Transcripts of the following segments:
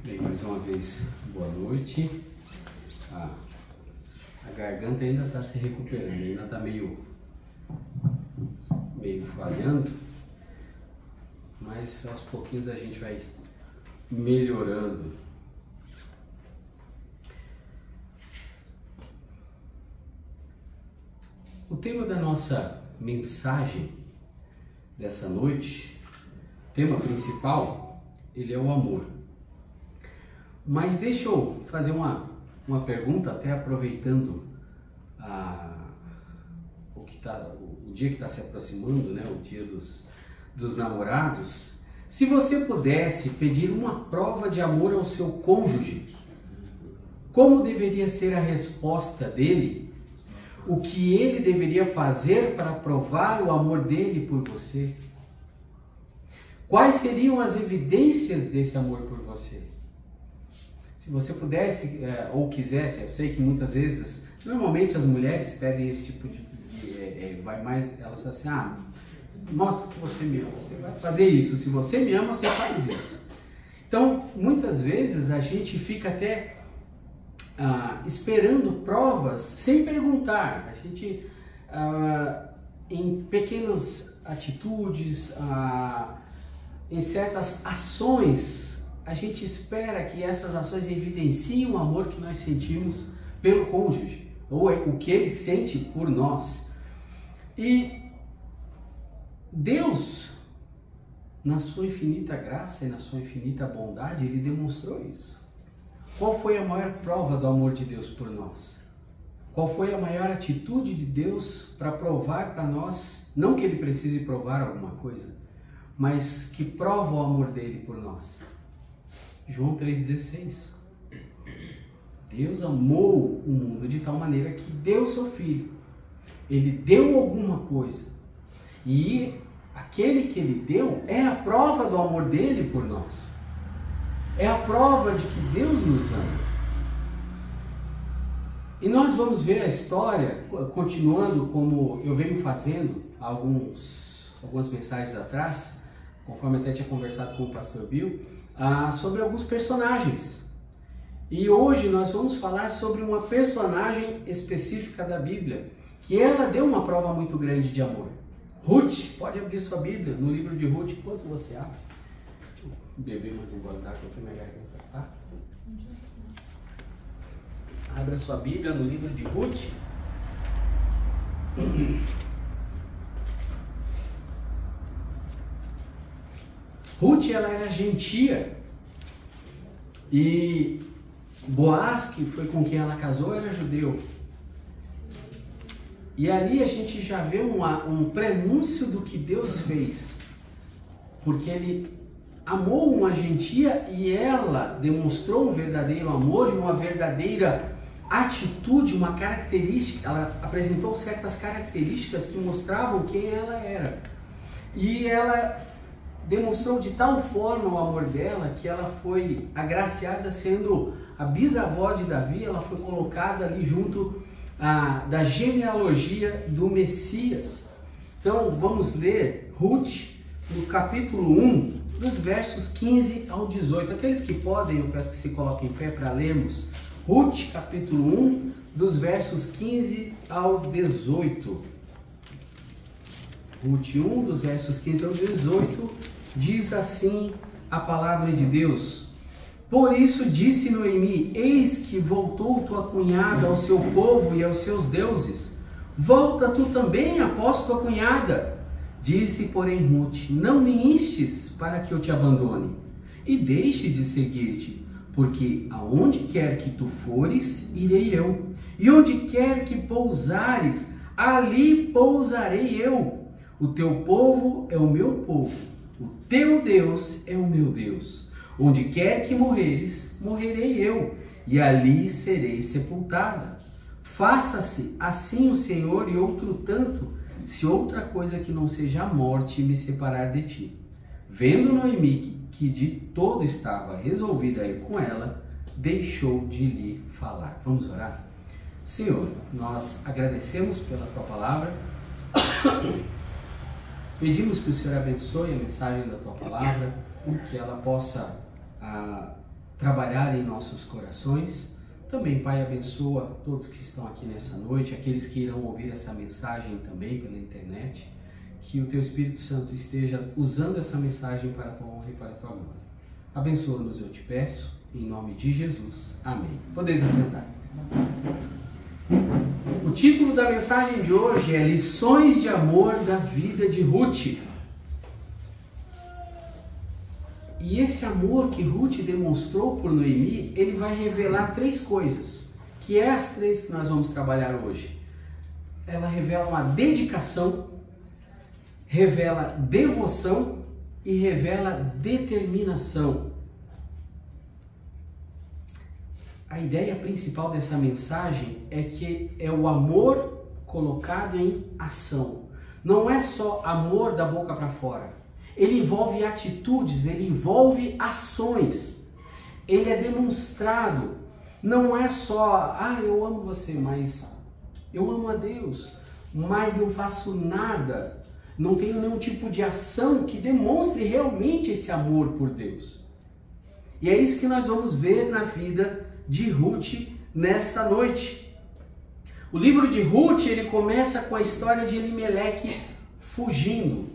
Bem, mais uma vez, boa noite. A garganta ainda está se recuperando, ainda está meio falhando, mas aos pouquinhos a gente vai melhorando. O tema da nossa mensagem dessa noite, tema principal, ele é o amor. Mas deixa eu fazer uma pergunta, até aproveitando o dia que está se aproximando, né, o dia dos namorados. Se você pudesse pedir uma prova de amor ao seu cônjuge, como deveria ser a resposta dele? O que ele deveria fazer para provar o amor dele por você? Quais seriam as evidências desse amor por você? Se você pudesse ou quisesse, eu sei que muitas vezes, normalmente as mulheres pedem esse tipo de... vai mais, elas falam assim, mostra que você me ama, você vai fazer isso, se você me ama, você faz isso. Então, muitas vezes a gente fica até esperando provas sem perguntar. A gente, em pequenas atitudes, em certas ações, a gente espera que essas ações evidenciem o amor que nós sentimos pelo cônjuge, ou o que ele sente por nós. E Deus, na sua infinita graça e na sua infinita bondade, ele demonstrou isso. Qual foi a maior prova do amor de Deus por nós? Qual foi a maior atitude de Deus para provar para nós, não que ele precise provar alguma coisa, mas que prova o amor dele por nós? João 3,16. Deus amou o mundo de tal maneira que deu o seu Filho. Ele deu alguma coisa. E aquele que ele deu é a prova do amor dele por nós. É a prova de que Deus nos ama. E nós vamos ver a história, continuando como eu venho fazendo algumas mensagens atrás, conforme até tinha conversado com o pastor Bill, sobre alguns personagens. E hoje nós vamos falar sobre uma personagem específica da Bíblia, que ela deu uma prova muito grande de amor. Ruth, pode abrir sua Bíblia no livro de Ruth, enquanto você abre. Deixa eu beber mais um gole d'água aqui na garganta, tá? Abra sua Bíblia no livro de Ruth. Ruth, ela era gentia, e Boaz, que foi com quem ela casou, era judeu. E ali a gente já vê um prenúncio do que Deus fez, porque ele amou uma gentia e ela demonstrou um verdadeiro amor e uma verdadeira atitude, uma característica. Ela apresentou certas características que mostravam quem ela era. E ela demonstrou de tal forma o amor dela que ela foi agraciada sendo a bisavó de Davi. Ela foi colocada ali junto da genealogia do Messias. Então vamos ler Ruth no capítulo 1, dos versos 15 ao 18. Aqueles que podem, eu peço que se coloquem em pé para lermos Ruth capítulo 1, dos versos 15 ao 18. Ruth 1, dos versos 15 ao 18, diz assim a palavra de Deus: Por isso disse Noemi, eis que voltou tua cunhada ao seu povo e aos seus deuses. Volta tu também após tua cunhada. Disse, porém, Ruth, não me instes para que eu te abandone e deixe de seguir-te, porque aonde quer que tu fores, irei eu, e onde quer que pousares, ali pousarei eu. O teu povo é o meu povo, o teu Deus é o meu Deus. Onde quer que morreres, morrerei eu, e ali serei sepultada. Faça-se assim o Senhor e outro tanto, se outra coisa que não seja a morte me separar de ti. Vendo Noemi que de todo estava resolvida a ir com ela, deixou de lhe falar. Vamos orar? Senhor, nós agradecemos pela tua palavra. Pedimos que o Senhor abençoe a mensagem da tua palavra, que ela possa trabalhar em nossos corações. Também, Pai, abençoa todos que estão aqui nessa noite, aqueles que irão ouvir essa mensagem também pela internet, que o Teu Espírito Santo esteja usando essa mensagem para a Tua honra e para a Tua glória. Abençoa-nos, eu te peço, em nome de Jesus. Amém. Podeis assentar. O título da mensagem de hoje é Lições de Amor da Vida de Ruth. E esse amor que Ruth demonstrou por Noemi, ele vai revelar três coisas, que é as três que nós vamos trabalhar hoje. Ela revela uma dedicação, revela devoção e revela determinação. A ideia principal dessa mensagem é que é o amor colocado em ação. Não é só amor da boca para fora. Ele envolve atitudes, ele envolve ações. Ele é demonstrado. Não é só, eu amo você, mas eu amo a Deus, mas não faço nada. Não tenho nenhum tipo de ação que demonstre realmente esse amor por Deus. E é isso que nós vamos ver na vida de Ruth nessa noite. O livro de Ruth, ele começa com a história de Elimeleque fugindo.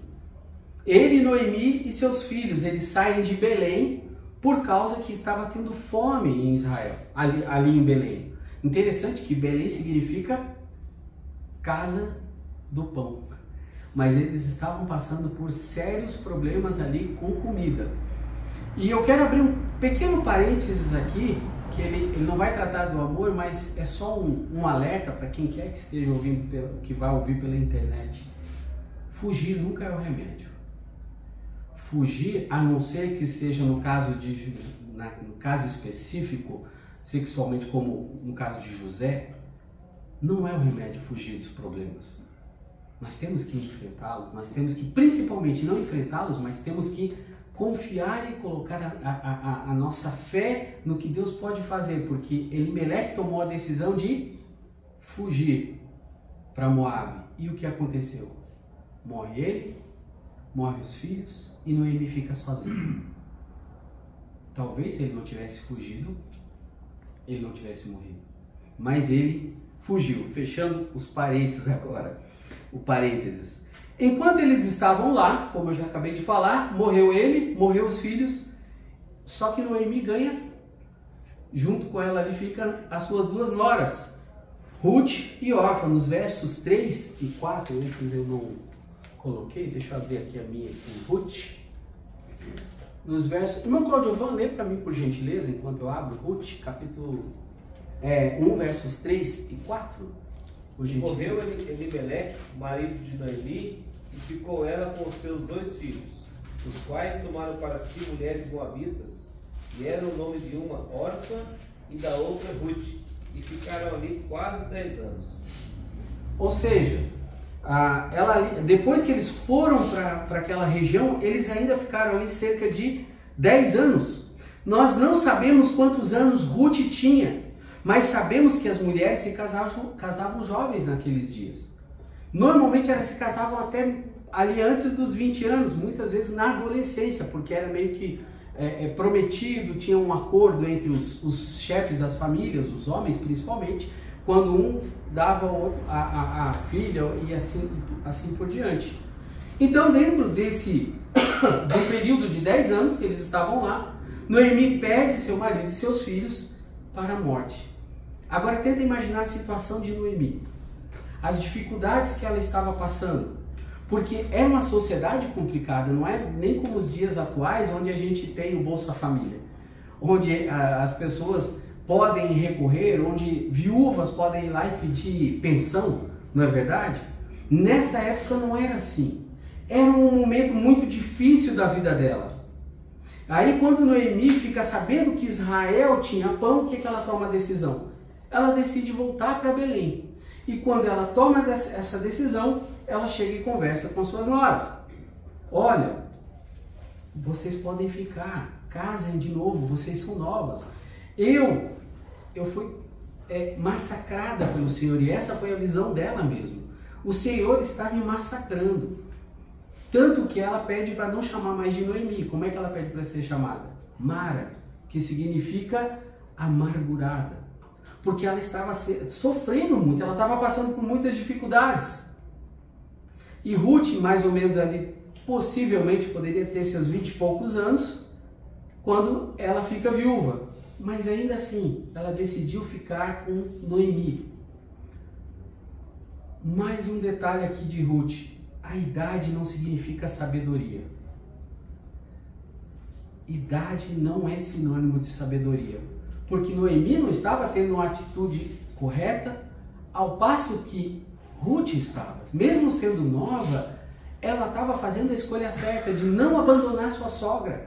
Ele, Noemi e seus filhos, eles saem de Belém por causa que estava tendo fome em Israel, ali em Belém. Interessante que Belém significa casa do pão. Mas eles estavam passando por sérios problemas ali com comida. E eu quero abrir um pequeno parênteses aqui, que ele não vai tratar do amor, mas é só um alerta para quem quer que esteja ouvindo, que vai ouvir pela internet. Fugir nunca é o remédio. Fugir, a não ser que seja no caso específico, sexualmente, como no caso de José, não é o remédio fugir dos problemas. Nós temos que enfrentá-los, nós temos que principalmente não enfrentá-los, mas temos que confiar e colocar a nossa fé no que Deus pode fazer, porque Elimeleque tomou a decisão de fugir para Moabe. E o que aconteceu? Morre ele, morre os filhos e Noemi fica sozinha. Talvez ele não tivesse fugido, ele não tivesse morrido, mas ele fugiu. Fechando os parênteses agora, o parênteses. Enquanto eles estavam lá, como eu já acabei de falar, morreu ele, morreu os filhos, só que Noemi ganha, junto com ela ali ficam as suas duas noras, Ruth e Orfa, nos versos 3 e 4, esses eu não coloquei, deixa eu abrir aqui a minha com Ruth. Nos versos... Irmão Claudio, lê para mim por gentileza, enquanto eu abro Ruth, capítulo 1, versos 3 e 4. Morreu Elimeleque, marido de Noemi, e ficou ela com os seus 2 filhos, os quais tomaram para si mulheres moabitas, e eram o nome de uma Orfa e da outra Ruth, e ficaram ali quase 10 anos. Ou seja, depois que eles foram para aquela região, eles ainda ficaram ali cerca de 10 anos. Nós não sabemos quantos anos Ruth tinha, mas sabemos que as mulheres se casavam jovens naqueles dias. Normalmente elas se casavam até ali antes dos 20 anos, muitas vezes na adolescência, porque era meio que prometido, tinha um acordo entre os chefes das famílias, os homens principalmente, quando um dava ao outro a filha e assim por diante. Então, dentro do período de 10 anos que eles estavam lá, Noemi perde seu marido e seus filhos para a morte. Agora tenta imaginar a situação de Noemi, as dificuldades que ela estava passando, porque é uma sociedade complicada, não é nem como os dias atuais, onde a gente tem o Bolsa Família, onde as pessoas podem recorrer, onde viúvas podem ir lá e pedir pensão, não é verdade? Nessa época não era assim. Era um momento muito difícil da vida dela. Aí quando Noemi fica sabendo que Israel tinha pão, o que ela toma a decisão? Ela decide voltar para Belém. E quando ela toma essa decisão, ela chega e conversa com suas noras. Olha, vocês podem ficar, casem de novo, vocês são novas. Eu fui massacrada pelo Senhor, e essa foi a visão dela mesmo. O Senhor está me massacrando. Tanto que ela pede para não chamar mais de Noemi. Como é que ela pede para ser chamada? Mara, que significa amargurada, porque ela estava sofrendo muito, ela estava passando por muitas dificuldades. E Ruth, mais ou menos ali, possivelmente poderia ter seus 20 e poucos anos, quando ela fica viúva. Mas ainda assim, ela decidiu ficar com Noemi. Mais um detalhe aqui de Ruth: a idade não significa sabedoria. Idade não é sinônimo de sabedoria, porque Noemi não estava tendo uma atitude correta, ao passo que Ruth estava. Mesmo sendo nova, ela estava fazendo a escolha certa de não abandonar sua sogra,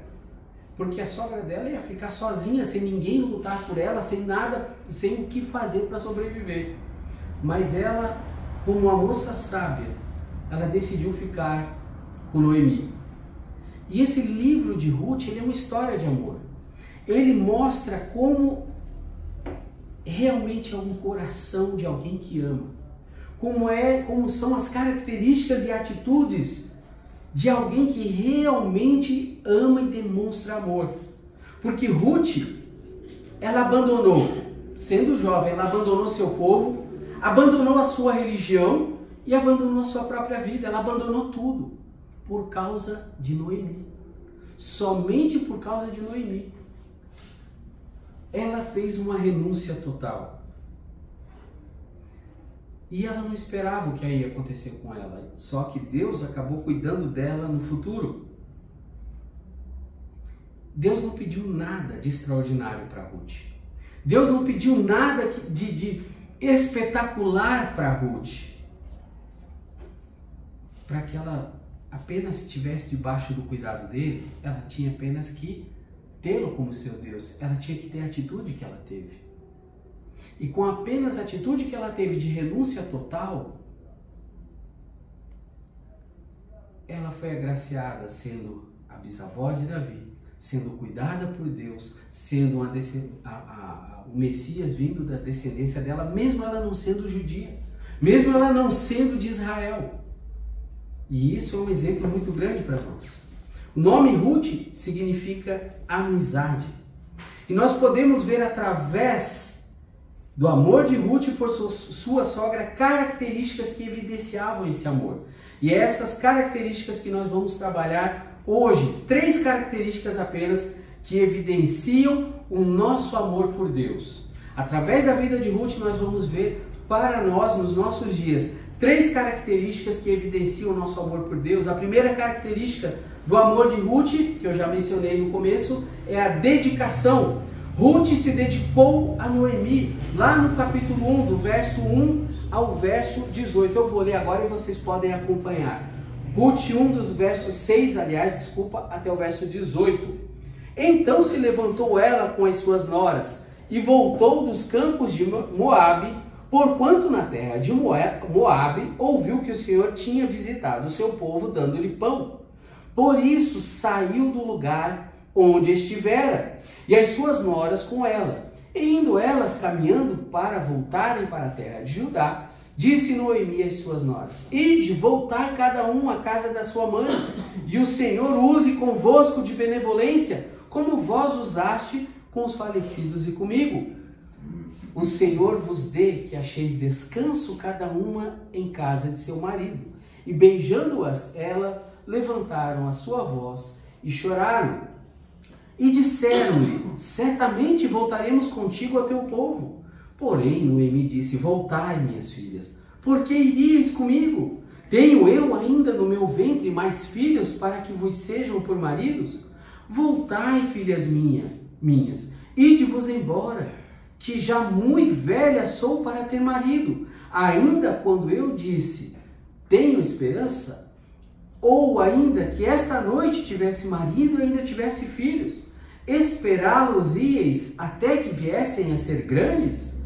porque a sogra dela ia ficar sozinha, sem ninguém lutar por ela, sem nada, sem o que fazer para sobreviver. Mas ela, como uma moça sábia, ela decidiu ficar com Noemi. E esse livro de Ruth, ele é uma história de amor. Ele mostra como realmente é um coração de alguém que ama. Como são as características e atitudes de alguém que realmente ama e demonstra amor. Porque Ruth, ela abandonou, sendo jovem, ela abandonou seu povo, abandonou a sua religião e abandonou a sua própria vida. Ela abandonou tudo por causa de Noemi. Somente por causa de Noemi. Ela fez uma renúncia total. E ela não esperava o que ia acontecer com ela. Só que Deus acabou cuidando dela no futuro. Deus não pediu nada de extraordinário para Ruth. Deus não pediu nada de espetacular para Ruth. Para que ela apenas estivesse debaixo do cuidado dele, ela tinha apenas que tê-lo como seu Deus. Ela tinha que ter a atitude que ela teve. E com apenas a atitude que ela teve de renúncia total, ela foi agraciada sendo a bisavó de Davi, sendo cuidada por Deus, sendo o Messias vindo da descendência dela, mesmo ela não sendo judia, mesmo ela não sendo de Israel. E isso é um exemplo muito grande para nós. O nome Ruth significa amizade. E nós podemos ver através do amor de Ruth por sua sogra características que evidenciavam esse amor. E é essas características que nós vamos trabalhar hoje. 3 características apenas que evidenciam o nosso amor por Deus. Através da vida de Ruth nós vamos ver para nós, nos nossos dias, 3 características que evidenciam o nosso amor por Deus. A primeira característica do amor de Ruth, que eu já mencionei no começo, é a dedicação. Ruth se dedicou a Noemi, lá no capítulo 1, do verso 1 ao verso 18. Eu vou ler agora e vocês podem acompanhar. Ruth 1, dos versos 6, até o verso 18. Então se levantou ela com as suas noras e voltou dos campos de Moabe, porquanto na terra de Moabe ouviu que o Senhor tinha visitado o seu povo, dando-lhe pão. Por isso saiu do lugar onde estivera, e as suas noras com ela. E indo elas caminhando para voltarem para a terra de Judá, disse Noemi às suas noras: Ide, voltai cada um à casa da sua mãe, e o Senhor use convosco de benevolência, como vós usaste com os falecidos e comigo. O Senhor vos dê que acheis descanso cada uma em casa de seu marido. E beijando-as, ela levantaram a sua voz e choraram. E disseram-lhe: certamente voltaremos contigo ao teu povo. Porém, Noemi disse: voltai, minhas filhas, porque iríeis comigo? Tenho eu ainda no meu ventre mais filhos para que vos sejam por maridos? Voltai, filhas minhas, ide-vos embora, que já muito velha sou para ter marido. Ainda quando eu disse: tenho esperança, ou ainda que esta noite tivesse marido e ainda tivesse filhos, esperá-los-íeis até que viessem a ser grandes?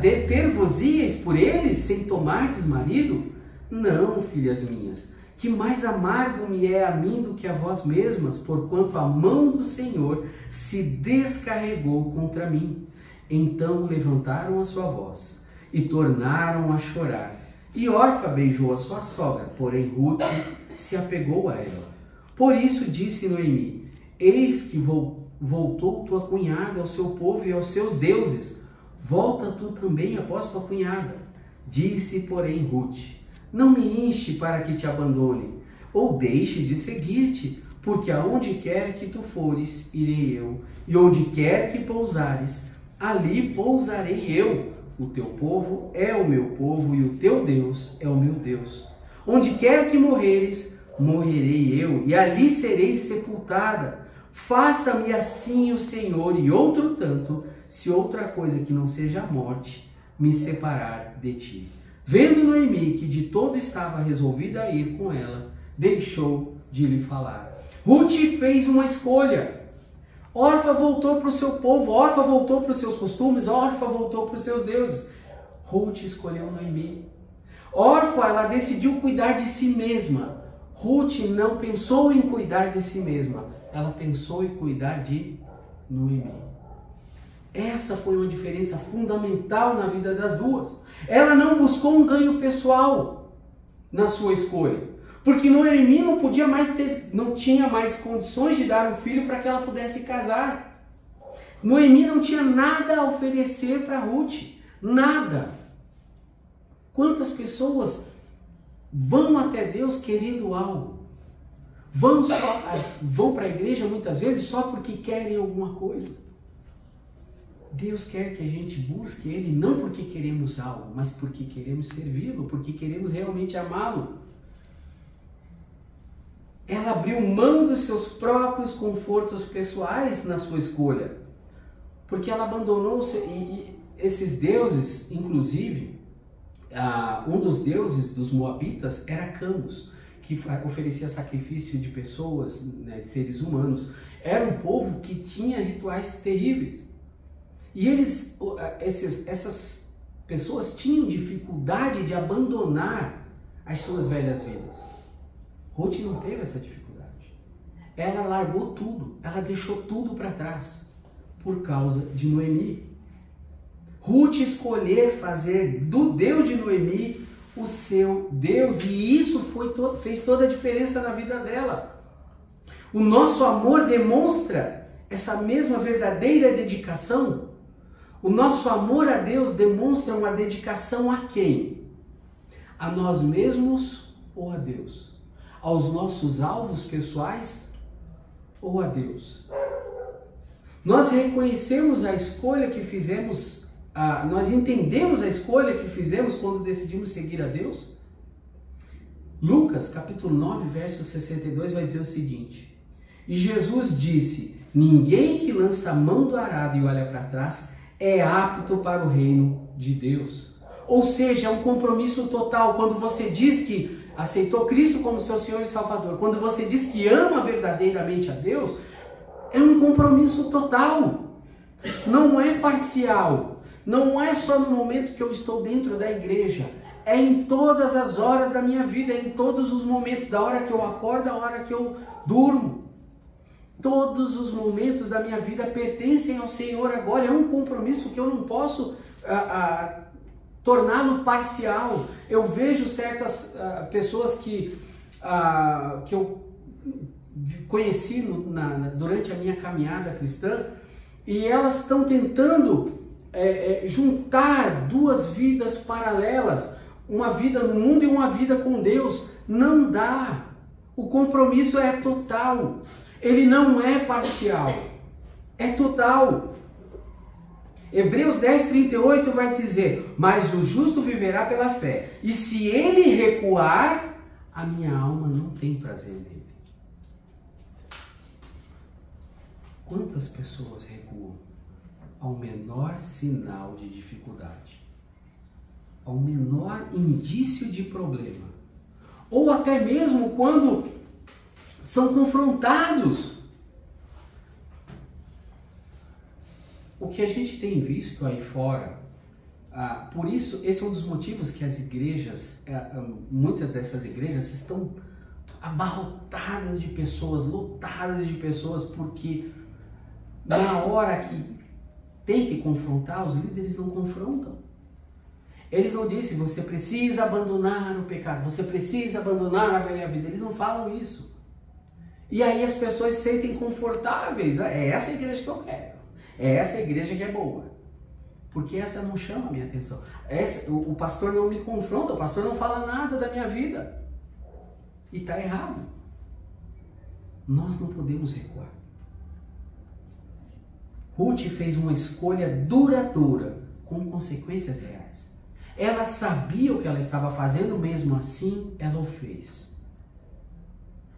Deter-vos-íeis por eles sem tomardes marido? Não, filhas minhas, que mais amargo me é a mim do que a vós mesmas, porquanto a mão do Senhor se descarregou contra mim. Então levantaram a sua voz e tornaram a chorar. E Orfa beijou a sua sogra, porém Ruth se apegou a ela. Por isso disse Noemi: eis que voltou tua cunhada ao seu povo e aos seus deuses. Volta tu também após tua cunhada. Disse, porém, Ruth: não me enche para que te abandone, ou deixe de seguir-te, porque aonde quer que tu fores, irei eu, e onde quer que pousares, ali pousarei eu. O teu povo é o meu povo, e o teu Deus é o meu Deus. Onde quer que morreres, morrerei eu, e ali serei sepultada. Faça-me assim o Senhor, e outro tanto, se outra coisa que não seja a morte me separar de ti. Vendo Noemi que de todo estava resolvida a ir com ela, deixou de lhe falar. Ruth fez uma escolha. Orfa voltou para o seu povo, Orfa voltou para os seus costumes, Orfa voltou para os seus deuses. Ruth escolheu Noemi. Orfa, ela decidiu cuidar de si mesma. Ruth não pensou em cuidar de si mesma, ela pensou em cuidar de Noemi. Essa foi uma diferença fundamental na vida das duas. Ela não buscou um ganho pessoal na sua escolha, porque Noemi não tinha mais condições de dar um filho para que ela pudesse casar. Noemi não tinha nada a oferecer para Ruth, nada. Quantas pessoas vão até Deus querendo algo? Vão para a igreja muitas vezes só porque querem alguma coisa. Deus quer que a gente busque Ele não porque queremos algo, mas porque queremos servi-lo, porque queremos realmente amá-lo. Ela abriu mão dos seus próprios confortos pessoais na sua escolha, porque ela abandonou esses deuses, inclusive, um dos deuses dos Moabitas era Camus, que oferecia sacrifício de pessoas, né, de seres humanos. Era um povo que tinha rituais terríveis. E essas pessoas tinham dificuldade de abandonar as suas velhas vidas. Ruth não teve essa dificuldade. Ela largou tudo, ela deixou tudo para trás por causa de Noemi. Ruth escolher fazer do Deus de Noemi o seu Deus, e isso fez toda a diferença na vida dela. O nosso amor demonstra essa mesma verdadeira dedicação. O nosso amor a Deus demonstra uma dedicação a quem? A nós mesmos ou a Deus? Aos nossos alvos pessoais ou a Deus? Nós reconhecemos a escolha que fizemos, nós entendemos a escolha que fizemos quando decidimos seguir a Deus? Lucas capítulo 9, verso 62 vai dizer o seguinte: e Jesus disse: ninguém que lança a mão do arado e olha para trás é apto para o reino de Deus. Ou seja, é um compromisso total. Quando você diz que aceitou Cristo como seu Senhor e Salvador, quando você diz que ama verdadeiramente a Deus, é um compromisso total. Não é parcial. Não é só no momento que eu estou dentro da igreja. É em todas as horas da minha vida, é em todos os momentos, da hora que eu acordo, da hora que eu durmo. Todos os momentos da minha vida pertencem ao Senhor agora. É um compromisso que eu não posso torná-lo parcial. Eu vejo certas pessoas que eu conheci durante a minha caminhada cristã, e elas estão tentando juntar duas vidas paralelas, uma vida no mundo e uma vida com Deus. Não dá. O compromisso é total. Ele não é parcial, é total. Hebreus 10:38 vai dizer: mas o justo viverá pela fé, e se ele recuar, a minha alma não tem prazer nele. Quantas pessoas recuam ao menor sinal de dificuldade, ao menor indício de problema, ou até mesmo quando são confrontados? O que a gente tem visto aí fora, por isso, esse é um dos motivos que as igrejas, muitas dessas igrejas estão abarrotadas de pessoas, lotadas de pessoas, porque na hora que tem que confrontar, os líderes não confrontam. Eles não dizem: você precisa abandonar o pecado, você precisa abandonar a velha vida. Eles não falam isso. E aí as pessoas se sentem confortáveis. É essa igreja que eu quero. É essa igreja que é boa. Porque essa não chama a minha atenção. O pastor não me confronta, o pastor não fala nada da minha vida. E está errado. Nós não podemos recuar. Ruth fez uma escolha duradoura, com consequências reais. Ela sabia o que ela estava fazendo, mesmo assim ela o fez.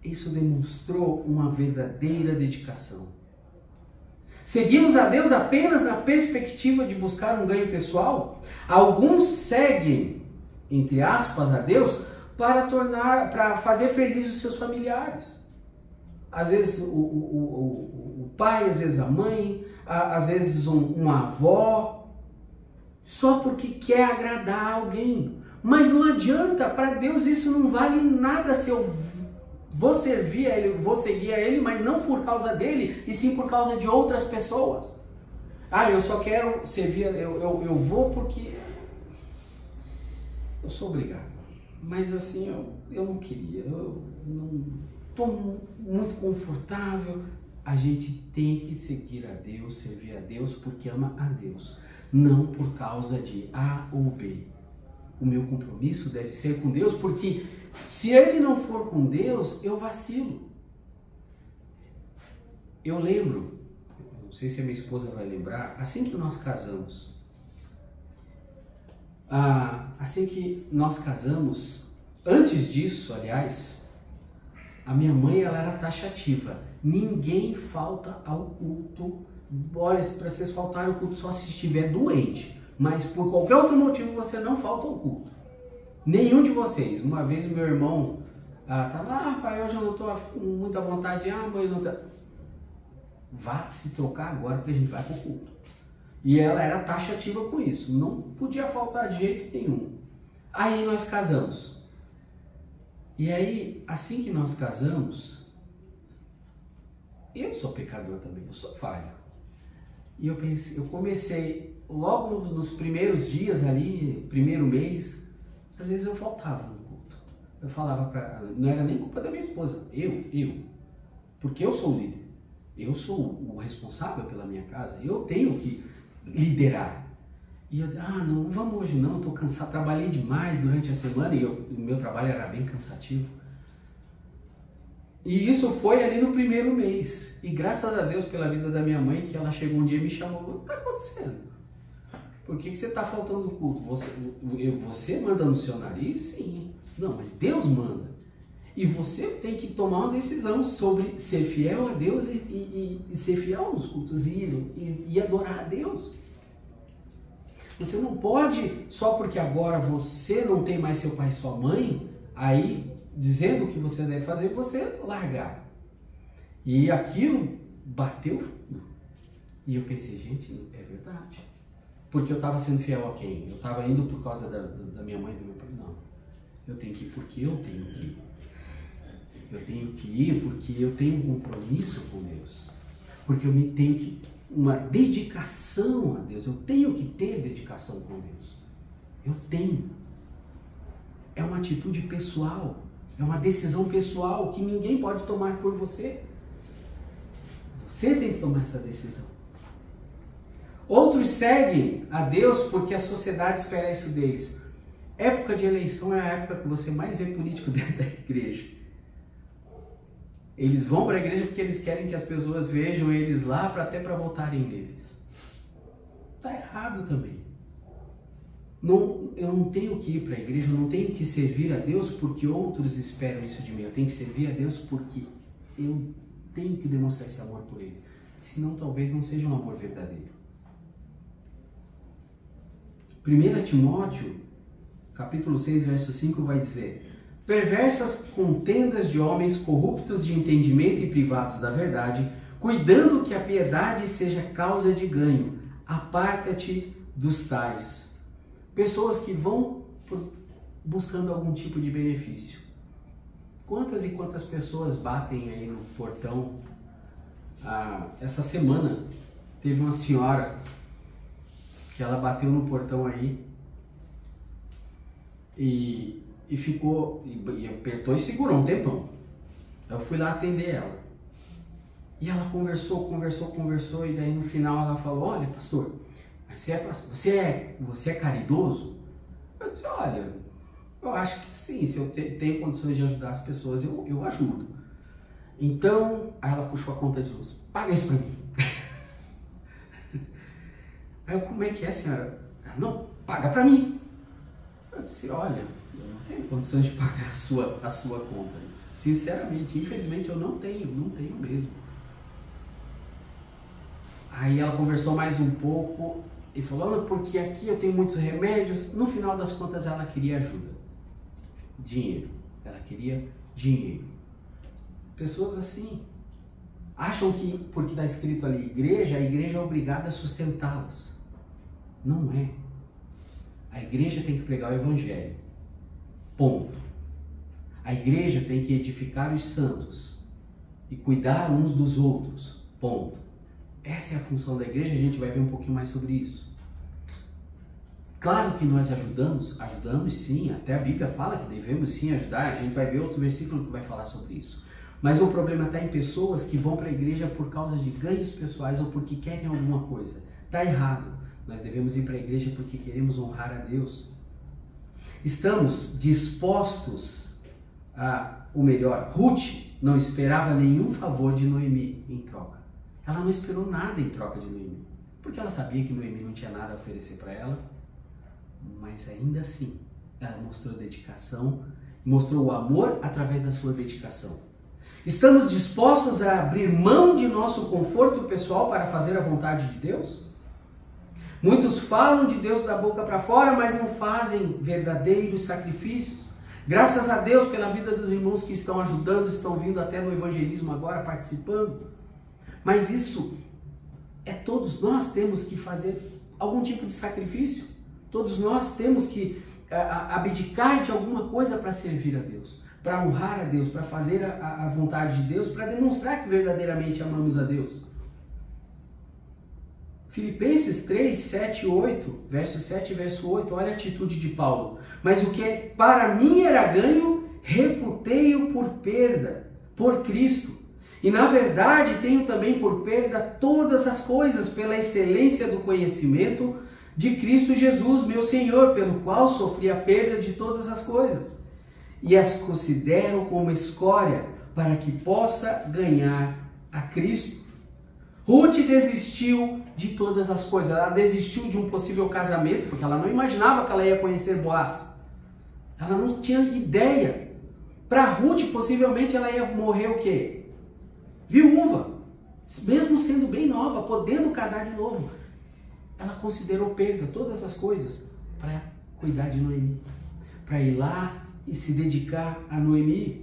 Isso demonstrou uma verdadeira dedicação. Seguimos a Deus apenas na perspectiva de buscar um ganho pessoal? Alguns seguem, entre aspas, a Deus para fazer felizes os seus familiares. Às vezes o pai, às vezes a mãe, às vezes uma avó, só porque quer agradar alguém. Mas não adianta, para Deus isso não vale nada se eu vou servir a Ele, vou seguir a Ele, mas não por causa dele, e sim por causa de outras pessoas. Eu só quero servir, eu vou porque eu sou obrigado. Mas assim, eu não queria, eu não estou muito confortável. A gente tem que seguir a Deus, servir a Deus porque ama a Deus, não por causa de A ou B. O meu compromisso deve ser com Deus, porque se Ele não for com Deus, eu vacilo. Eu lembro, não sei se a minha esposa vai lembrar, assim que nós casamos, antes disso, aliás, a minha mãe ela era taxativa. Ninguém falta ao culto. Olha, para vocês faltarem ao culto só se estiver doente. Mas por qualquer outro motivo você não falta ao culto. Nenhum de vocês. Uma vez meu irmão estava, pai, hoje eu não estou com muita vontade. Mãe, não tá. Vá se trocar agora porque a gente vai para o culto. E ela era taxativa com isso. Não podia faltar de jeito nenhum. Aí nós casamos. E aí, assim que nós casamos, eu sou pecador também, eu sou falho. E eu comecei, logo nos primeiros dias ali, primeiro mês, às vezes eu faltava no culto. Eu falava para ela, não era nem culpa da minha esposa, porque eu sou o líder. Eu sou o responsável pela minha casa, eu tenho que liderar. E eu disse, não vamos hoje não, estou cansado, trabalhei demais durante a semana e o meu trabalho era bem cansativo. E isso foi ali no primeiro mês. E graças a Deus pela vida da minha mãe, que ela chegou um dia e me chamou, o que está acontecendo? Por que você está faltando no culto? Você manda no seu nariz? Sim. Não, mas Deus manda. E você tem que tomar uma decisão sobre ser fiel a Deus e ser fiel nos cultos e adorar a Deus. Você não pode, só porque agora você não tem mais seu pai e sua mãe, aí dizendo o que você deve fazer, você largar. E aquilo bateu fundo. E eu pensei, gente, é verdade. Porque eu estava sendo fiel a quem? Eu estava indo por causa da minha mãe e do meu pai? Não. Eu tenho que ir porque eu tenho que ir. Eu tenho que ir porque eu tenho um compromisso com Deus. Porque eu tenho que uma dedicação a Deus. Eu tenho que ter dedicação com Deus. Eu tenho. É uma atitude pessoal. É uma decisão pessoal que ninguém pode tomar por você. Você tem que tomar essa decisão. Outros seguem a Deus porque a sociedade espera isso deles. Época de eleição é a época que você mais vê político dentro da igreja. Eles vão para a igreja porque eles querem que as pessoas vejam eles lá até para votarem neles. Está errado também. Eu não tenho que ir para a igreja, eu não tenho que servir a Deus porque outros esperam isso de mim. Eu tenho que servir a Deus porque eu tenho que demonstrar esse amor por Ele. Senão talvez não seja um amor verdadeiro. 1 Timóteo, capítulo 6, verso 5 vai dizer: perversas contendas de homens corruptos de entendimento e privados da verdade, cuidando que a piedade seja causa de ganho, aparta-te dos tais. Pessoas que vão buscando algum tipo de benefício. Quantas e quantas pessoas batem aí no portão? Essa semana teve uma senhora que ela bateu no portão aí e ficou, e apertou e segurou um tempão. Eu fui lá atender ela. E ela conversou, e daí no final ela falou, olha, pastor, você é caridoso? Eu disse, olha, eu acho que sim, se eu tenho condições de ajudar as pessoas, eu ajudo. Então, aí ela puxou a conta de luz, paga isso pra mim. Aí eu, como é que é, senhora? Ela, não, paga pra mim. Eu disse, olha, eu não tenho condições de pagar a sua conta. Sinceramente, infelizmente eu não tenho mesmo. Aí ela conversou mais um pouco e falou, porque aqui eu tenho muitos remédios. No final das contas ela queria ajuda. Dinheiro. Ela queria dinheiro. Pessoas assim acham que porque está escrito ali igreja, a igreja é obrigada a sustentá-las. Não é. A igreja tem que pregar o evangelho. Ponto. A igreja tem que edificar os santos e cuidar uns dos outros. Ponto. Essa é a função da igreja, a gente vai ver um pouquinho mais sobre isso. Claro que nós ajudamos sim, até a Bíblia fala que devemos sim ajudar, a gente vai ver outro versículo que vai falar sobre isso. Mas o problema está em pessoas que vão para a igreja por causa de ganhos pessoais ou porque querem alguma coisa. Está errado. Nós devemos ir para a igreja porque queremos honrar a Deus. Estamos dispostos ou melhor, Ruth não esperava nenhum favor de Noemi em troca. Ela não esperou nada em troca de Noemi, porque ela sabia que Noemi não tinha nada a oferecer para ela, mas ainda assim, ela mostrou dedicação, mostrou o amor através da sua dedicação. Estamos dispostos a abrir mão de nosso conforto pessoal para fazer a vontade de Deus? Muitos falam de Deus da boca para fora, mas não fazem verdadeiros sacrifícios. Graças a Deus pela vida dos irmãos que estão ajudando, estão vindo até no evangelismo agora, participando. Mas isso todos nós temos que fazer algum tipo de sacrifício. Todos nós temos que abdicar de alguma coisa para servir a Deus, para honrar a Deus, para fazer a vontade de Deus, para demonstrar que verdadeiramente amamos a Deus. Filipenses 3, 7 e 8, verso 7 e verso 8, olha a atitude de Paulo. Mas o que para mim era ganho, reputei-o por perda, por Cristo. E na verdade tenho também por perda todas as coisas pela excelência do conhecimento de Cristo Jesus, meu Senhor, pelo qual sofri a perda de todas as coisas. E as considero como escória, para que possa ganhar a Cristo. Ruth desistiu de todas as coisas. Ela desistiu de um possível casamento, porque ela não imaginava que ela ia conhecer Boaz. Ela não tinha ideia. Para Ruth, possivelmente, ela ia morrer o quê? Viúva. Mesmo sendo bem nova, podendo casar de novo. Ela considerou perda todas as coisas para cuidar de Noemi. Para ir lá e se dedicar a Noemi.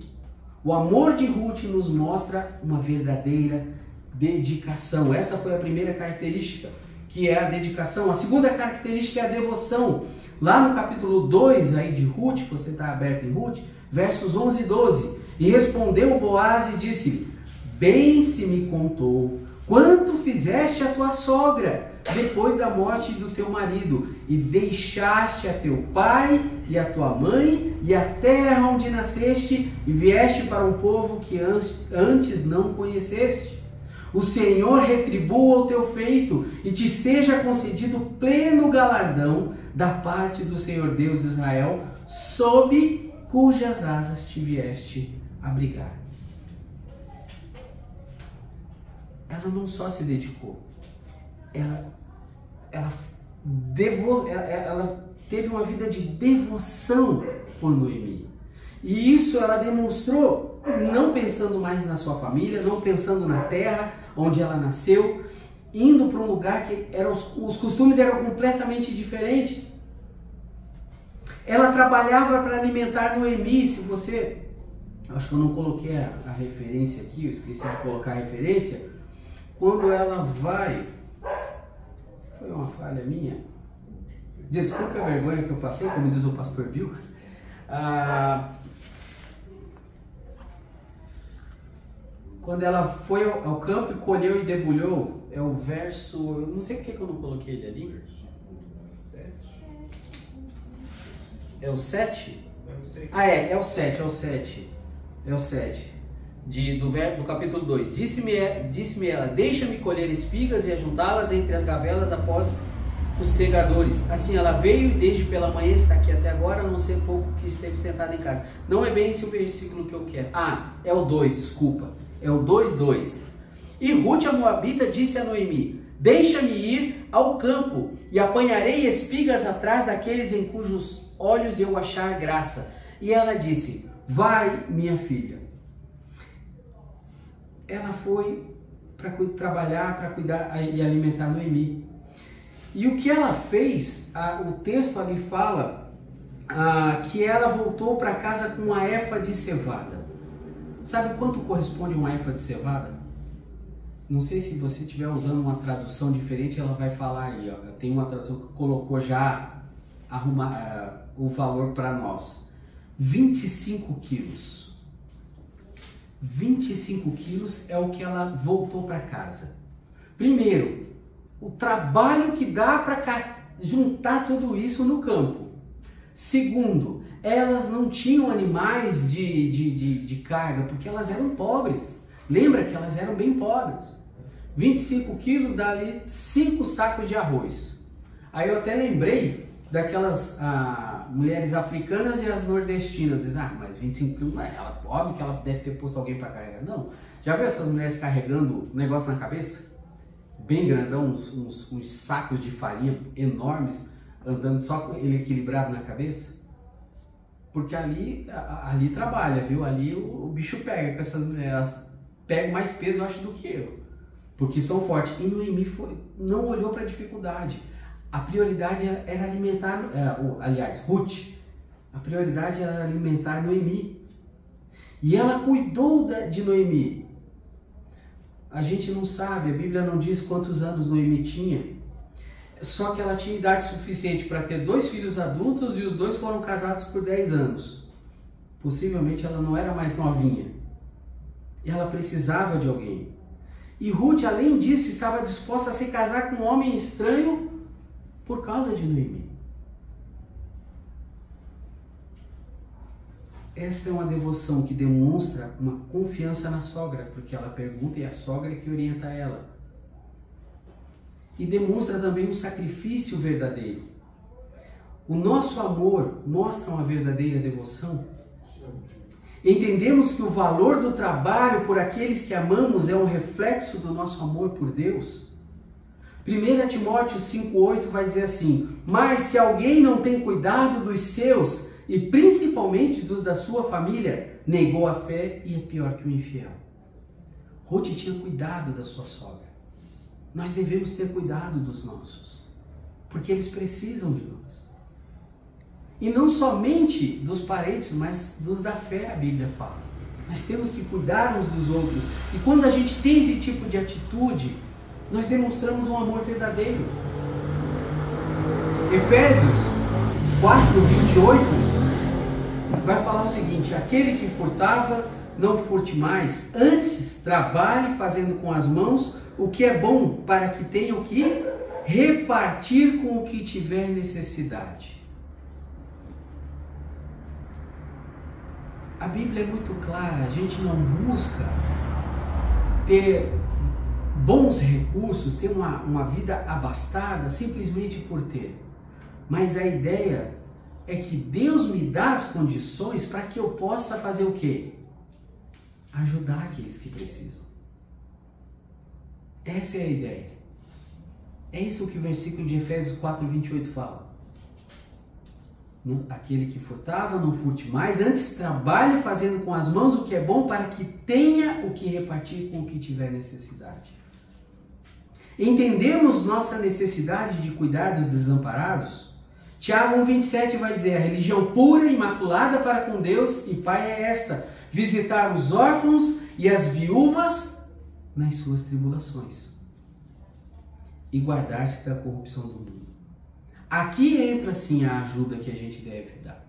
O amor de Ruth nos mostra uma verdadeira dedicação. Essa foi a primeira característica, que é a dedicação. A segunda característica é a devoção. Lá no capítulo 2 aí de Ruth, você está aberto em Ruth, versos 11 e 12. E respondeu Boaz e disse: bem se me contou quanto fizeste a tua sogra depois da morte do teu marido, e deixaste a teu pai e a tua mãe e a terra onde nasceste, e vieste para um povo que antes não conheceste. O Senhor retribua o teu feito e te seja concedido pleno galardão da parte do Senhor Deus de Israel, sob cujas asas te vieste abrigar. Ela não só se dedicou, ela teve uma vida de devoção por Noemi. E isso ela demonstrou não pensando mais na sua família, não pensando na terra onde ela nasceu, indo para um lugar que os costumes eram completamente diferentes. Ela trabalhava para alimentar Noemi. Se você... Acho que eu não coloquei a referência aqui, eu esqueci de colocar a referência. Quando ela vai... Foi uma falha minha. Desculpe a vergonha que eu passei, como diz o pastor Bill. Quando ela foi ao campo e colheu e debulhou, é o verso... Eu não sei porque que eu não coloquei ele ali. É o 7? É o 7. É o 7. do capítulo 2. Disse-me ela, deixa-me colher espigas e ajuntá-las entre as gavelas após os segadores. Assim ela veio e desde pela manhã está aqui até agora, a não ser pouco que esteve sentada em casa. Não é bem esse o versículo que eu quero. É o 2, desculpa. É o 2:2. E Ruth a Moabita disse a Noemi, deixa-me ir ao campo e apanharei espigas atrás daqueles em cujos olhos eu achar graça. E ela disse, vai, minha filha. Ela foi para trabalhar, para cuidar e alimentar Noemi. E o que ela fez, o texto ali fala que ela voltou para casa com uma efa de cevada. Sabe quanto corresponde uma efa de cevada? Não sei se você estiver usando uma tradução diferente, ela vai falar aí. Ó. Tem uma tradução que colocou já o valor para nós. 25 quilos. 25 quilos é o que ela voltou para casa. Primeiro, o trabalho que dá para juntar tudo isso no campo. Segundo, elas não tinham animais de carga, porque elas eram pobres. Lembra que elas eram bem pobres. 25 quilos dá ali 5 sacos de arroz. Aí eu até lembrei daquelas mulheres africanas e as nordestinas. Dizem, mas 25 quilos não é ela. Óbvio que ela deve ter posto alguém para carregar. Não. Já viu essas mulheres carregando negócio na cabeça? Bem grandão, uns sacos de farinha enormes, andando só com ele equilibrado na cabeça? Porque ali trabalha, viu? Ali o bicho pega com essas mulheres. Elas pegam mais peso, eu acho, do que eu. Porque são fortes. E Noemi não olhou para a dificuldade. A prioridade era alimentar, Ruth, a prioridade era alimentar Noemi. E ela cuidou de Noemi. A gente não sabe, a Bíblia não diz quantos anos Noemi tinha. Só que ela tinha idade suficiente para ter 2 filhos adultos e os 2 foram casados por 10 anos. Possivelmente ela não era mais novinha. E ela precisava de alguém. E Ruth, além disso, estava disposta a se casar com um homem estranho por causa de Noemi. Essa é uma devoção que demonstra uma confiança na sogra, porque ela pergunta e é a sogra que orienta ela. E demonstra também um sacrifício verdadeiro. O nosso amor mostra uma verdadeira devoção. Entendemos que o valor do trabalho por aqueles que amamos é um reflexo do nosso amor por Deus. 1 Timóteo 5,8 vai dizer assim, mas se alguém não tem cuidado dos seus, e principalmente dos da sua família, negou a fé e é pior que o infiel. Ruth tinha cuidado da sua sogra. Nós devemos ter cuidado dos nossos, porque eles precisam de nós. E não somente dos parentes, mas dos da fé, a Bíblia fala. Nós temos que cuidar uns dos outros. E quando a gente tem esse tipo de atitude, nós demonstramos um amor verdadeiro. Efésios 4:28 vai falar o seguinte, aquele que furtava, não furte mais, antes trabalhe fazendo com as mãos o que é bom, para que tenha o que repartir com o que tiver necessidade. A Bíblia é muito clara, a gente não busca ter bons recursos, ter uma vida abastada simplesmente por ter. Mas a ideia é que Deus me dá as condições para que eu possa fazer o quê? Ajudar aqueles que precisam. Essa é a ideia. É isso que o versículo de Efésios 4:28 fala. Aquele que furtava, não furte mais, antes trabalhe fazendo com as mãos o que é bom, para que tenha o que repartir com o que tiver necessidade. Entendemos nossa necessidade de cuidar dos desamparados? Tiago 1:27 vai dizer, a religião pura e imaculada para com Deus e Pai é esta, visitar os órfãos e as viúvas nas suas tribulações e guardar-se da corrupção do mundo. Aqui entra sim a ajuda que a gente deve dar.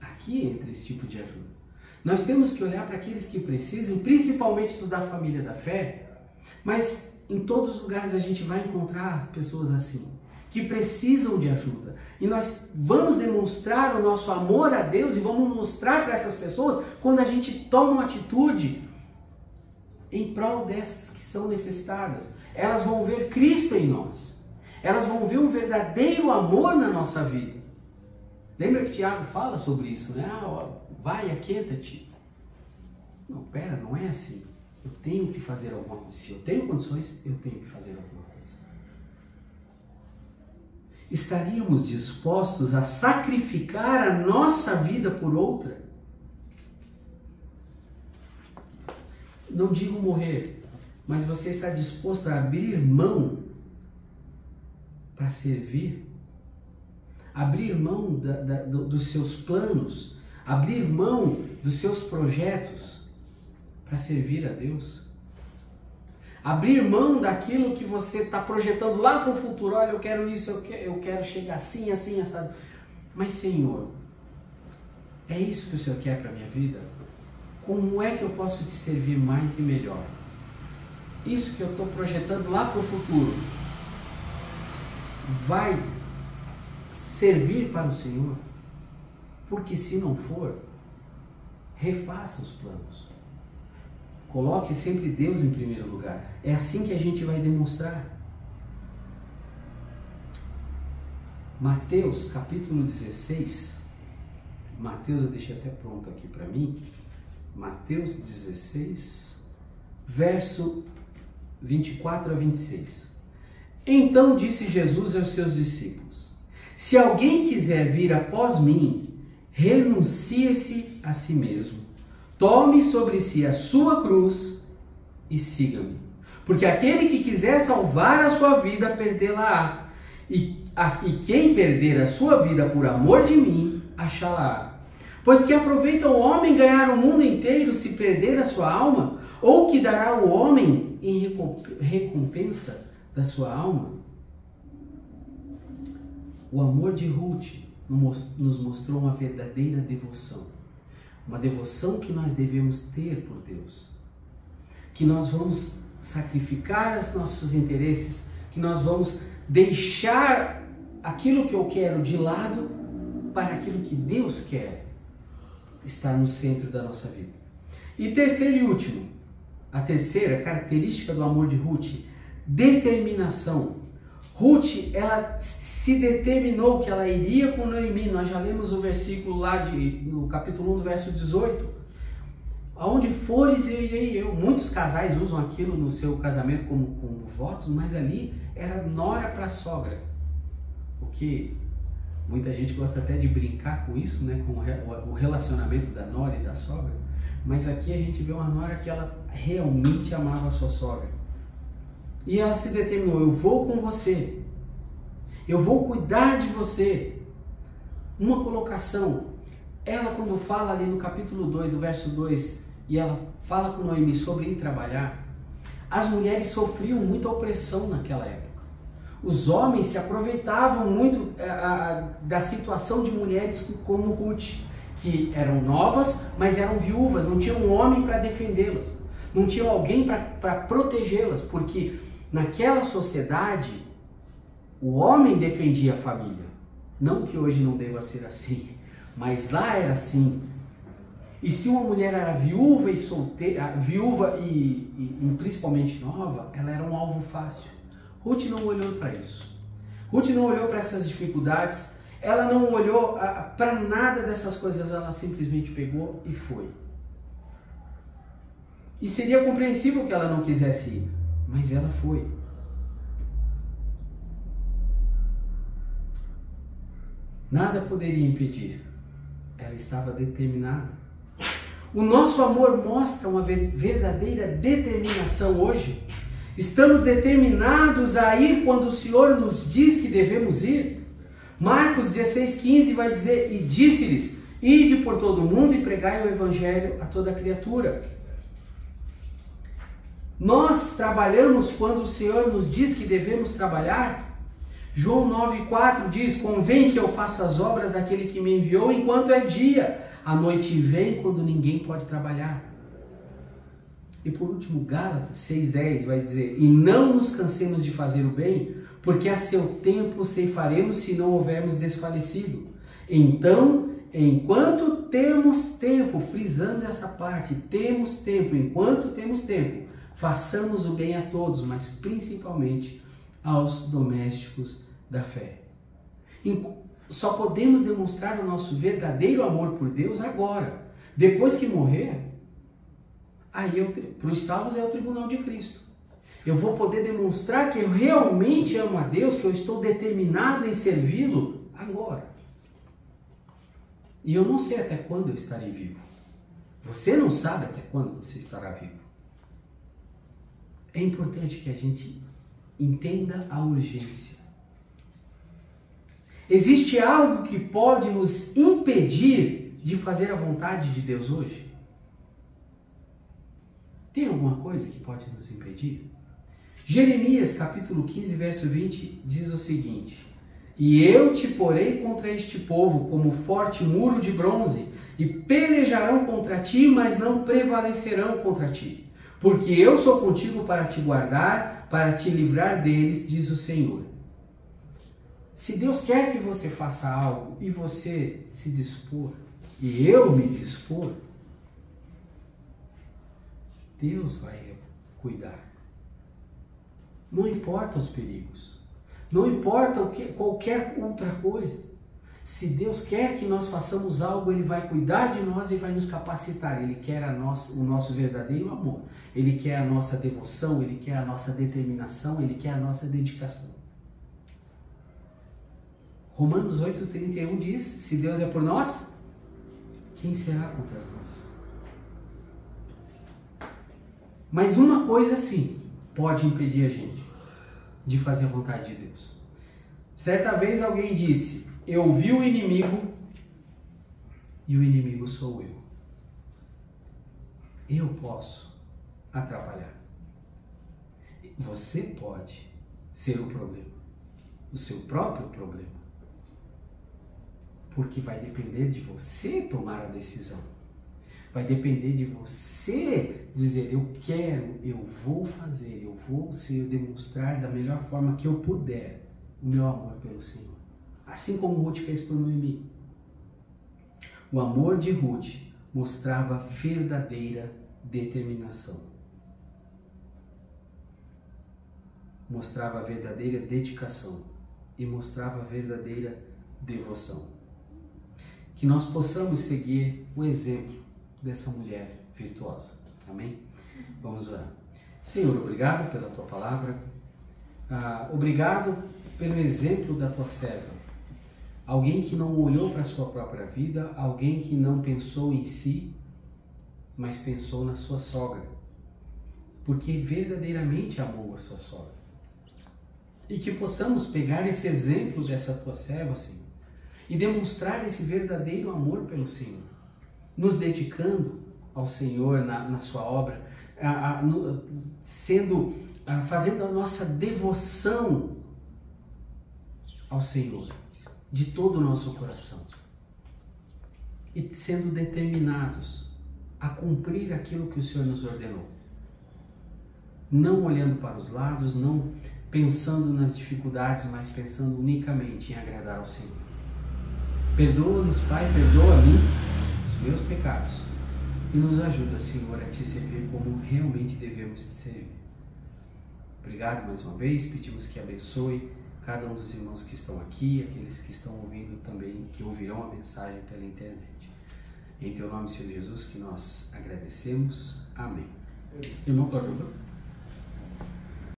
Aqui entra esse tipo de ajuda. Nós temos que olhar para aqueles que precisam, principalmente dos da família da fé, mas em todos os lugares a gente vai encontrar pessoas assim. que precisam de ajuda. E nós vamos demonstrar o nosso amor a Deus e vamos mostrar para essas pessoas quando a gente toma uma atitude em prol dessas que são necessitadas. Elas vão ver Cristo em nós. Elas vão ver um verdadeiro amor na nossa vida. Lembra que Tiago fala sobre isso, né? Vai, aquieta-te. Não, pera, não é assim. Eu tenho que fazer alguma coisa. Se eu tenho condições, eu tenho que fazer alguma coisa. Estaríamos dispostos a sacrificar a nossa vida por outra? Não digo morrer, mas você está disposto a abrir mão para servir? Abrir mão dos seus planos, abrir mão dos seus projetos para servir a Deus? Abrir mão daquilo que você está projetando lá para o futuro. Olha, eu quero isso, eu quero chegar assim, assim, assado. Mas Senhor, é isso que o Senhor quer para a minha vida? Como é que eu posso te servir mais e melhor? Isso que eu estou projetando lá para o futuro vai servir para o Senhor? Porque se não for, refaça os planos. Coloque sempre Deus em primeiro lugar. É assim que a gente vai demonstrar. Mateus capítulo 16. Mateus, eu deixei até pronto aqui para mim. Mateus 16, verso 24 a 26. Então disse Jesus aos seus discípulos: se alguém quiser vir após mim, renuncie-se a si mesmo, tome sobre si a sua cruz e siga-me. Porque aquele que quiser salvar a sua vida, perdê-la-á. E quem perder a sua vida por amor de mim, achá-la-á. Pois que aproveita o homem ganhar o mundo inteiro se perder a sua alma? Ou que dará o homem em recompensa da sua alma? O amor de Ruth nos mostrou uma verdadeira devoção. Uma devoção que nós devemos ter por Deus. Que nós vamos sacrificar os nossos interesses, que nós vamos deixar aquilo que eu quero de lado para aquilo que Deus quer estar no centro da nossa vida. E terceiro e último, a terceira característica do amor de Ruth, determinação. Ruth, ela se determinou que ela iria com Noemi. Nós já lemos o versículo lá no capítulo 1, do verso 18. Aonde fores, eu irei eu. Muitos casais usam aquilo no seu casamento como votos, mas ali era nora para sogra. Porque muita gente gosta até de brincar com isso, né? Com o relacionamento da nora e da sogra. Mas aqui a gente vê uma nora que ela realmente amava a sua sogra. E ela se determinou: eu vou com você. Eu vou cuidar de você. Uma colocação. Ela, quando fala ali no capítulo 2, do verso 2, e ela fala com Noemi sobre ir trabalhar, as mulheres sofriam muita opressão naquela época. Os homens se aproveitavam muito da situação de mulheres como Ruth, que eram novas, mas eram viúvas, não tinham um homem para defendê-las, não tinham alguém para protegê-las, porque naquela sociedade o homem defendia a família. Não que hoje não deva ser assim, mas lá era assim. E se uma mulher era viúva e solteira, viúva e principalmente nova, ela era um alvo fácil. Ruth não olhou para isso. Ruth não olhou para essas dificuldades. Ela não olhou para nada dessas coisas. Ela simplesmente pegou e foi. E seria compreensível que ela não quisesse ir, mas ela foi. Nada poderia impedir. Ela estava determinada. O nosso amor mostra uma verdadeira determinação hoje. Estamos determinados a ir quando o Senhor nos diz que devemos ir. Marcos 16,15 vai dizer: e disse-lhes: ide por todo o mundo e pregai o evangelho a toda criatura. Nós trabalhamos quando o Senhor nos diz que devemos trabalhar. João 9,4 diz: convém que eu faça as obras daquele que me enviou enquanto é dia. A noite vem quando ninguém pode trabalhar. E por último, Gálatas 6,10 vai dizer: e não nos cansemos de fazer o bem, porque a seu tempo ceifaremos se não houvermos desfalecido. Então, enquanto temos tempo, frisando essa parte, temos tempo, enquanto temos tempo, façamos o bem a todos, mas principalmente aos domésticos da fé. Só podemos demonstrar o nosso verdadeiro amor por Deus agora. Depois que morrer, aí para os salvos é o tribunal de Cristo. Eu vou poder demonstrar que eu realmente amo a Deus, que eu estou determinado em servi-lo agora. E eu não sei até quando eu estarei vivo. Você não sabe até quando você estará vivo. É importante que a gente entenda a urgência. Existe algo que pode nos impedir de fazer a vontade de Deus hoje? Tem alguma coisa que pode nos impedir? Jeremias capítulo 15, verso 20 diz o seguinte: E eu te porei contra este povo como forte muro de bronze, e pelejarão contra ti, mas não prevalecerão contra ti. Porque eu sou contigo para te guardar, para te livrar deles, diz o Senhor. Se Deus quer que você faça algo e você se dispor, e eu me dispor, Deus vai cuidar. Não importa os perigos, não importa qualquer outra coisa. Se Deus quer que nós façamos algo, Ele vai cuidar de nós e vai nos capacitar. Ele quer o nosso verdadeiro amor. Ele quer a nossa devoção, Ele quer a nossa determinação, Ele quer a nossa dedicação. Romanos 8,31 diz: se Deus é por nós, quem será contra nós? Mas uma coisa sim pode impedir a gente de fazer a vontade de Deus. Certa vez alguém disse: eu vi o inimigo e o inimigo sou eu. Eu posso atrapalhar. Você pode ser o problema, o seu próprio problema. Porque vai depender de você tomar a decisão. Vai depender de você dizer: eu quero, eu vou fazer, eu vou demonstrar da melhor forma que eu puder o meu amor pelo Senhor. Assim como Ruth fez por Noemi. O amor de Ruth mostrava verdadeira determinação. Mostrava verdadeira dedicação. E mostrava verdadeira devoção. Que nós possamos seguir o exemplo dessa mulher virtuosa. Amém? Vamos orar. Senhor, obrigado pela Tua palavra. Obrigado pelo exemplo da Tua serva. Alguém que não olhou para a sua própria vida, alguém que não pensou em si, mas pensou na sua sogra. Porque verdadeiramente amou a sua sogra. E que possamos pegar esse exemplo dessa Tua serva, Senhor, e demonstrar esse verdadeiro amor pelo Senhor, nos dedicando ao Senhor na sua obra, fazendo a nossa devoção ao Senhor, de todo o nosso coração, e sendo determinados a cumprir aquilo que o Senhor nos ordenou, não olhando para os lados, não pensando nas dificuldades, mas pensando unicamente em agradar ao Senhor. Perdoa-nos, Pai, perdoa a mim os meus pecados e nos ajuda, Senhor, a Te servir como realmente devemos Te servir. Obrigado mais uma vez, pedimos que abençoe cada um dos irmãos que estão aqui, aqueles que estão ouvindo também, que ouvirão a mensagem pela internet. Em Teu nome, Senhor Jesus, que nós agradecemos. Amém. Irmão Cláudio.